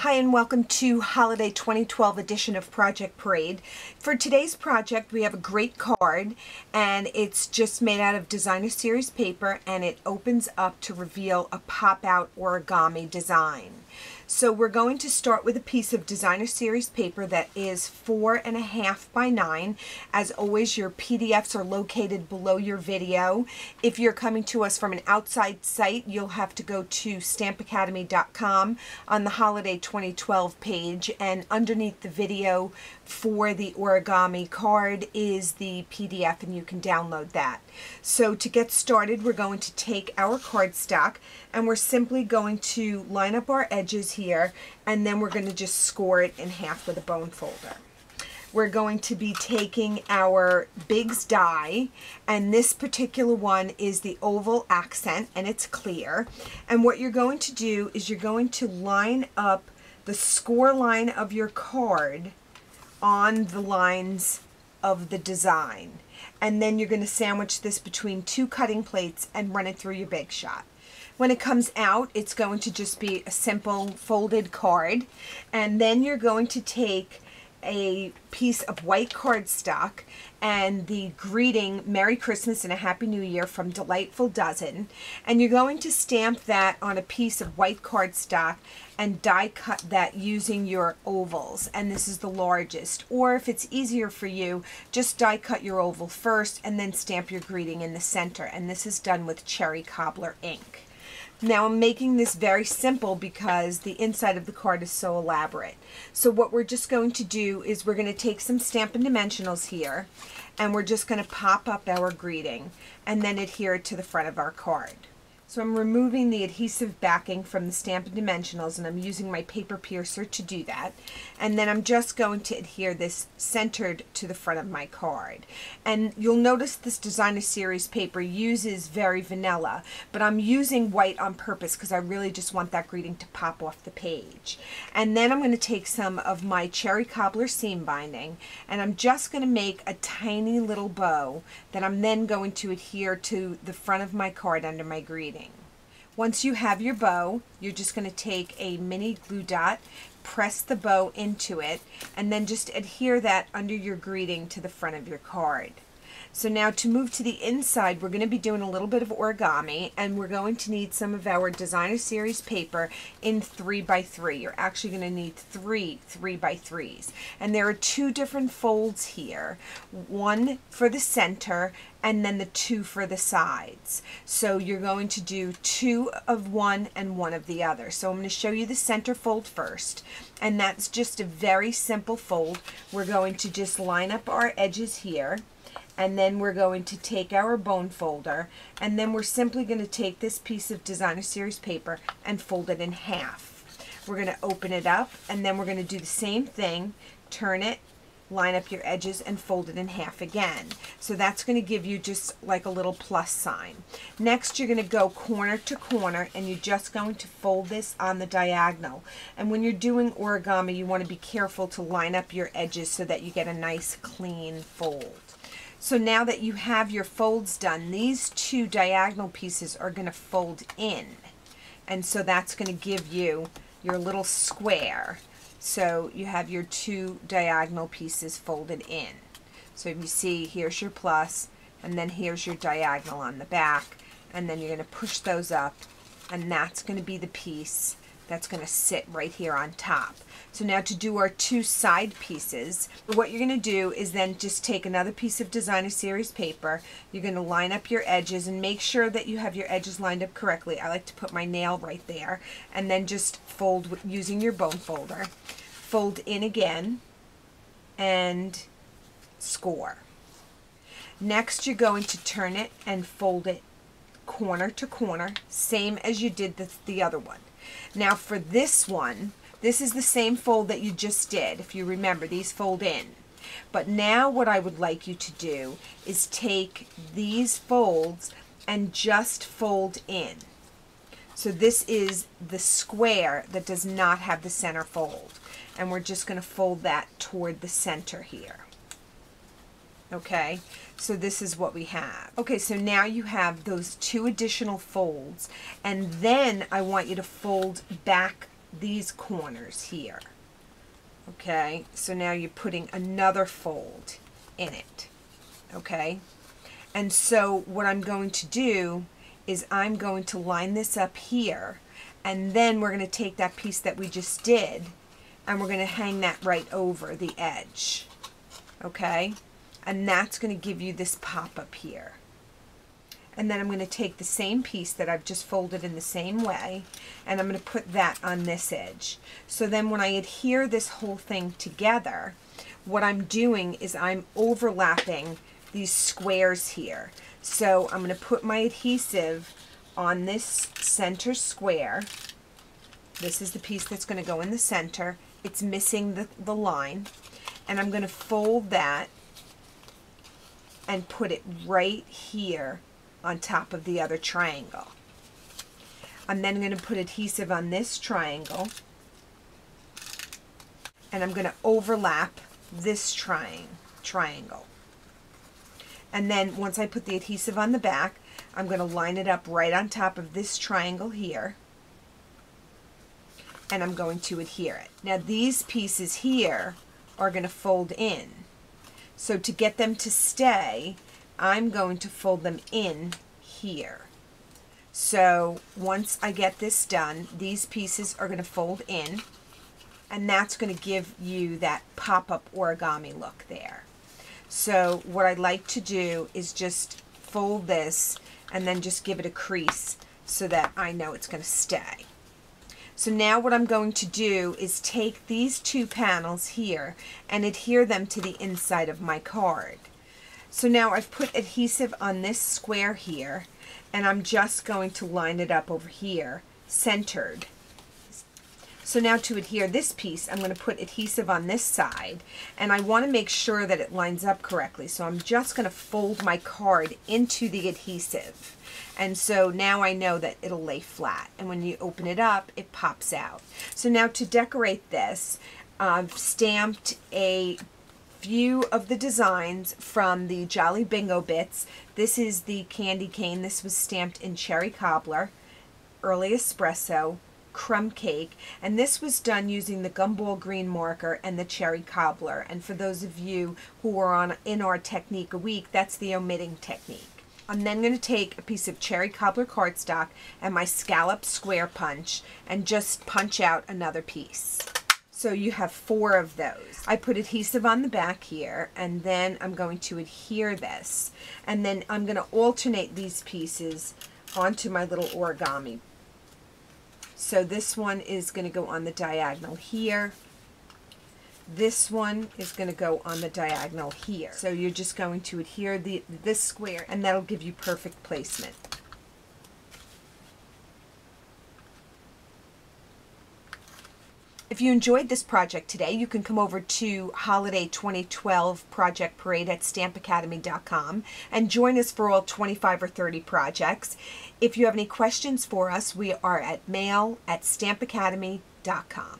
Hi and welcome to Holiday 2012 edition of Project Parade. For today's project we have a great card and it's just made out of designer series paper and it opens up to reveal a pop-out origami design. So we're going to start with a piece of designer series paper that is 4.5 by 9. As always, your PDFs are located below your video. If you're coming to us from an outside site, you'll have to go to stampacademy.com on the Holiday 2012 page, and underneath the video for the origami card is the PDF and you can download that. So to get started, we're going to take our cardstock and we're simply going to line up our edges here, and then we're going to just score it in half with a bone folder. We're going to be taking our Biggs die, and this particular one is the oval accent and it's clear. And what you're going to do is you're going to line up the score line of your card on the lines of the design. And then you're going to sandwich this between two cutting plates and run it through your Big Shot. When it comes out, it's going to just be a simple folded card. And then you're going to take a piece of white cardstock and the greeting Merry Christmas and a Happy New Year from Delightful Dozen, and you're going to stamp that on a piece of white cardstock and die cut that using your ovals, and this is the largest. Or if it's easier for you, just die cut your oval first and then stamp your greeting in the center, and this is done with cherry cobbler ink. Now I'm making this very simple because the inside of the card is so elaborate. So what we're just going to do is we're going to take some Stampin' Dimensionals here and we're just going to pop up our greeting and then adhere it to the front of our card. So I'm removing the adhesive backing from the Stampin' Dimensionals and I'm using my paper piercer to do that. And then I'm just going to adhere this centered to the front of my card. And you'll notice this designer series paper uses very vanilla, but I'm using white on purpose because I really just want that greeting to pop off the page. And then I'm going to take some of my cherry cobbler seam binding and I'm just going to make a tiny little bow that I'm then going to adhere to the front of my card under my greeting. Once you have your bow, you're just going to take a mini glue dot, press the bow into it, and then just adhere that under your greeting to the front of your card. So now to move to the inside, we're going to be doing a little bit of origami, and we're going to need some of our designer series paper in 3x3. You're actually going to need three 3x3s. And there are two different folds here, one for the center and then the two for the sides. So you're going to do two of one and one of the other. So I'm going to show you the center fold first, and that's just a very simple fold. We're going to just line up our edges here, and then we're going to take our bone folder, and then we're simply going to take this piece of designer series paper and fold it in half. We're going to open it up, and then we're going to do the same thing, turn it, line up your edges, and fold it in half again. So that's going to give you just like a little plus sign. Next, you're going to go corner to corner, and you're just going to fold this on the diagonal. And when you're doing origami, you want to be careful to line up your edges so that you get a nice clean fold. So now that you have your folds done, these two diagonal pieces are going to fold in. And so that's going to give you your little square. So you have your two diagonal pieces folded in. So if you see, here's your plus, and then here's your diagonal on the back, and then you're going to push those up, and that's going to be the piece that's going to sit right here on top. So now to do our two side pieces, what you're going to do is then just take another piece of designer series paper. You're going to line up your edges and make sure that you have your edges lined up correctly. I like to put my nail right there, and then just fold using your bone folder. Fold in again and score. Next, you're going to turn it and fold it corner to corner, same as you did the other one. Now for this one, this is the same fold that you just did. If you remember, these fold in. But now what I would like you to do is take these folds and just fold in. So this is the square that does not have the center fold. And we're just going to fold that toward the center here. Okay, so this is what we have. Okay, so now you have those two additional folds, and then I want you to fold back these corners here. Okay, so now you're putting another fold in it. Okay, and so what I'm going to do is I'm going to line this up here, and then we're going to take that piece that we just did and we're going to hang that right over the edge. Okay, and that's going to give you this pop up here. And then I'm going to take the same piece that I've just folded in the same way, and I'm going to put that on this edge. So then when I adhere this whole thing together, what I'm doing is I'm overlapping these squares here. So I'm going to put my adhesive on this center square. This is the piece that's going to go in the center. It's missing the line. And I'm going to fold that and put it right here on top of the other triangle. I'm then going to put adhesive on this triangle, and I'm going to overlap this triangle. And then once I put the adhesive on the back, I'm going to line it up right on top of this triangle here, and I'm going to adhere it. Now these pieces here are going to fold in. So to get them to stay, I'm going to fold them in here. So once I get this done, these pieces are going to fold in, and that's going to give you that pop-up origami look there. So what I'd like to do is just fold this and then just give it a crease so that I know it's going to stay. So now what I'm going to do is take these two panels here and adhere them to the inside of my card. So now I've put adhesive on this square here, and I'm just going to line it up over here, centered. So now to adhere this piece, I'm going to put adhesive on this side, and I want to make sure that it lines up correctly. So I'm just going to fold my card into the adhesive. And so now I know that it'll lay flat, and when you open it up, it pops out. So now to decorate this, I've stamped a few of the designs from the Jolly Bingo Bits. This is the candy cane. This was stamped in cherry cobbler, early espresso, crumb cake, and this was done using the gumball green marker and the cherry cobbler. And for those of you who are in our technique a week, that's the omitting technique. I'm then going to take a piece of cherry cobbler cardstock and my scallop square punch and just punch out another piece. So you have 4 of those. I put adhesive on the back here, and then I'm going to adhere this, and then I'm going to alternate these pieces onto my little origami. So this one is going to go on the diagonal here. This one is going to go on the diagonal here. So you're just going to adhere this square, and that'll give you perfect placement. If you enjoyed this project today, you can come over to Holiday 2012 Project Parade at stampacademy.com and join us for all 25 or 30 projects. If you have any questions for us, we are at mail@stampacademy.com.